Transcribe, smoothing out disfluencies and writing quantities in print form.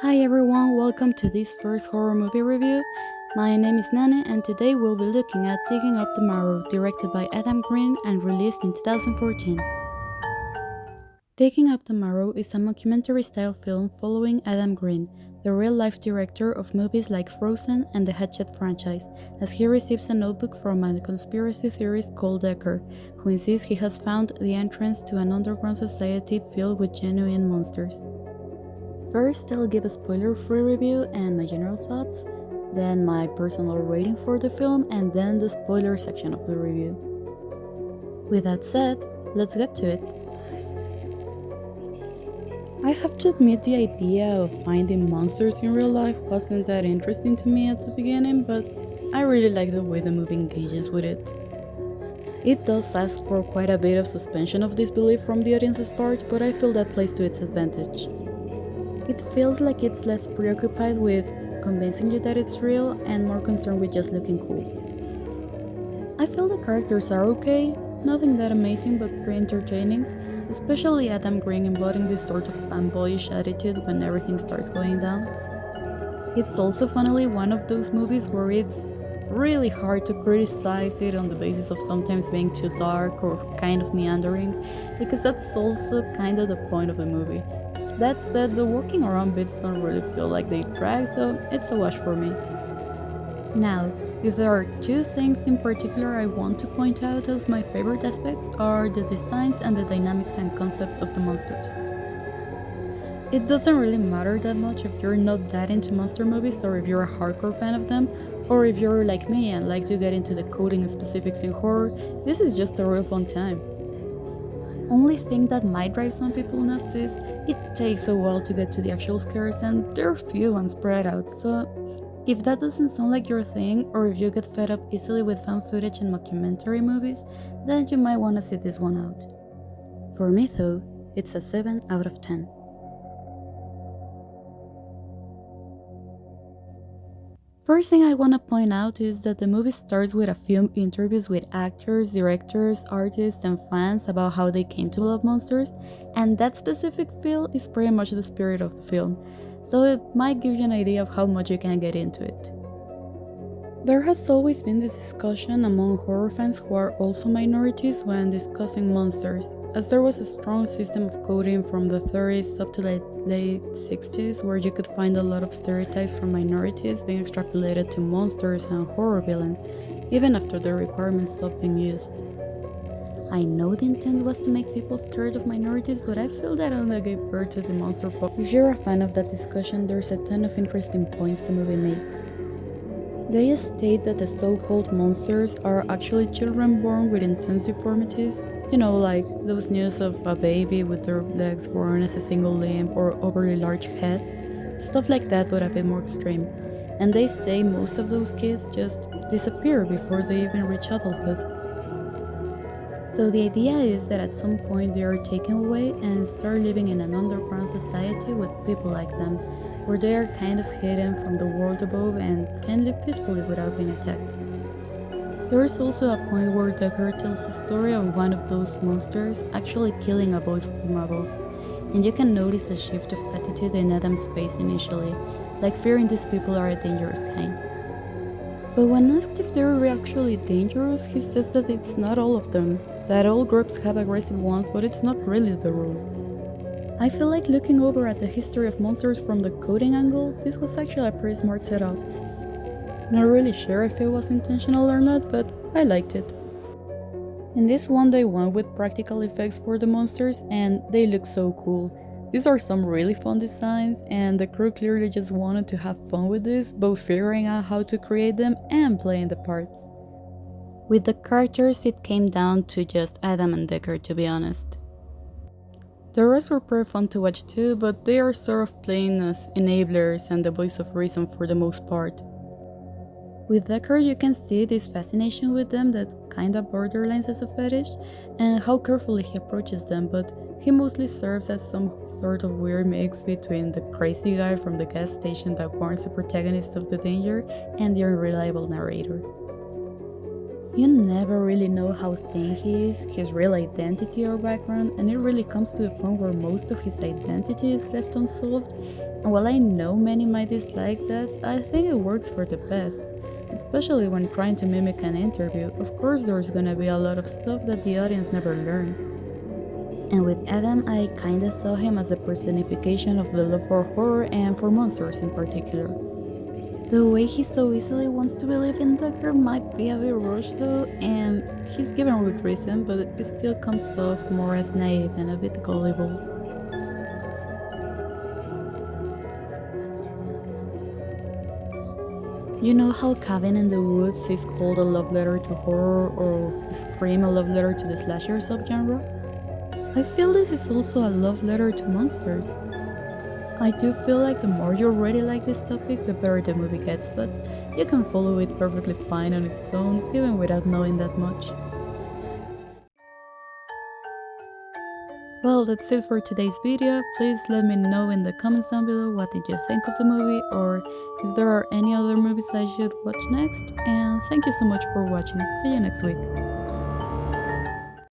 Hi everyone, welcome to this first horror movie review. My name is Nana and today we'll be looking at Digging Up The Marrow, directed by Adam Green and released in 2014. Digging Up The Marrow is a mockumentary-style film following Adam Green, the real-life director of movies like Frozen and the Hatchet franchise, as he receives a notebook from a conspiracy theorist called Decker, who insists he has found the entrance to an underground society filled with genuine monsters. First, I'll give a spoiler-free review and my general thoughts, then my personal rating for the film, and then the spoiler section of the review. With that said, let's get to it. I have to admit the idea of finding monsters in real life wasn't that interesting to me at the beginning, but I really like the way the movie engages with it. It does ask for quite a bit of suspension of disbelief from the audience's part, but I feel that plays to its advantage. It feels like it's less preoccupied with convincing you that it's real and more concerned with just looking cool. I feel the characters are okay, nothing that amazing but pretty entertaining, especially Adam Green embodying this sort of fanboyish attitude when everything starts going down. It's also funnily one of those movies where it's really hard to criticize it on the basis of sometimes being too dark or kind of meandering, because that's also kind of the point of the movie. That said, the walking around bits don't really feel like they drag, so it's a wash for me. Now, if there are two things in particular I want to point out as my favorite aspects are the designs and the dynamics and concept of the monsters. It doesn't really matter that much if you're not that into monster movies or if you're a hardcore fan of them, or if you're like me and like to get into the coding and specifics in horror, this is just a real fun time. Only thing that might drive some people nuts is it takes a while to get to the actual scares and they're few and spread out, so if that doesn't sound like your thing, or if you get fed up easily with found footage and mockumentary movies, then you might want to sit this one out. For me though, it's a 7 out of 10. First thing I want to point out is that the movie starts with a few interviews with actors, directors, artists, and fans about how they came to love monsters, and that specific feel is pretty much the spirit of the film, so it might give you an idea of how much you can get into it. There has always been this discussion among horror fans who are also minorities when discussing monsters, as there was a strong system of coding from the 30s up to the late 60s where you could find a lot of stereotypes from minorities being extrapolated to monsters and horror villains, even after the requirements stopped being used. I know the intent was to make people scared of minorities, but I feel that only gave birth to the monster folk. If you're a fan of that discussion, there's a ton of interesting points the movie makes. They state that the so-called monsters are actually children born with intense deformities. You know, like those news of a baby with their legs worn as a single limb or overly large heads. Stuff like that, but a bit more extreme. And they say most of those kids just disappear before they even reach adulthood. So the idea is that at some point they are taken away and start living in an underground society with people like them, where they are kind of hidden from the world above and can live peacefully without being attacked. There is also a point where Decker tells the story of one of those monsters actually killing a boy from above, and you can notice a shift of attitude in Adam's face initially, like fearing these people are a dangerous kind. But when asked if they're actually dangerous, he says that it's not all of them, that all groups have aggressive ones, but it's not really the rule. I feel like looking over at the history of monsters from the coding angle, this was actually a pretty smart setup. Not really sure if it was intentional or not, but I liked it. In this one they went with practical effects for the monsters and they look so cool. These are some really fun designs and the crew clearly just wanted to have fun with this, both figuring out how to create them and playing the parts. With the characters it came down to just Adam and Decker, to be honest. The rest were pretty fun to watch too, but they are sort of playing as enablers and the voice of reason for the most part. With Decker you can see this fascination with them that kinda borderlines as a fetish, and how carefully he approaches them, but he mostly serves as some sort of weird mix between the crazy guy from the gas station that warns the protagonist of the danger and the unreliable narrator. You never really know how sane he is, his real identity or background, and it really comes to the point where most of his identity is left unsolved. And while I know many might dislike that, I think it works for the best. Especially when trying to mimic an interview, of course, there's gonna be a lot of stuff that the audience never learns. And with Adam, I kinda saw him as a personification of the love for horror and for monsters in particular. The way he so easily wants to believe in Doctor might be a bit rushed though, and he's given with reason, but it still comes off more as naive and a bit gullible. You know how Cabin in the Woods is called a love letter to horror or Scream a love letter to the slasher subgenre? I feel this is also a love letter to monsters. I do feel like the more you already like this topic, the better the movie gets, but you can follow it perfectly fine on its own, even without knowing that much. Well, that's it for today's video. Please let me know in the comments down below what did you think of the movie, or if there are any other movies I should watch next. And thank you so much for watching. See you next week.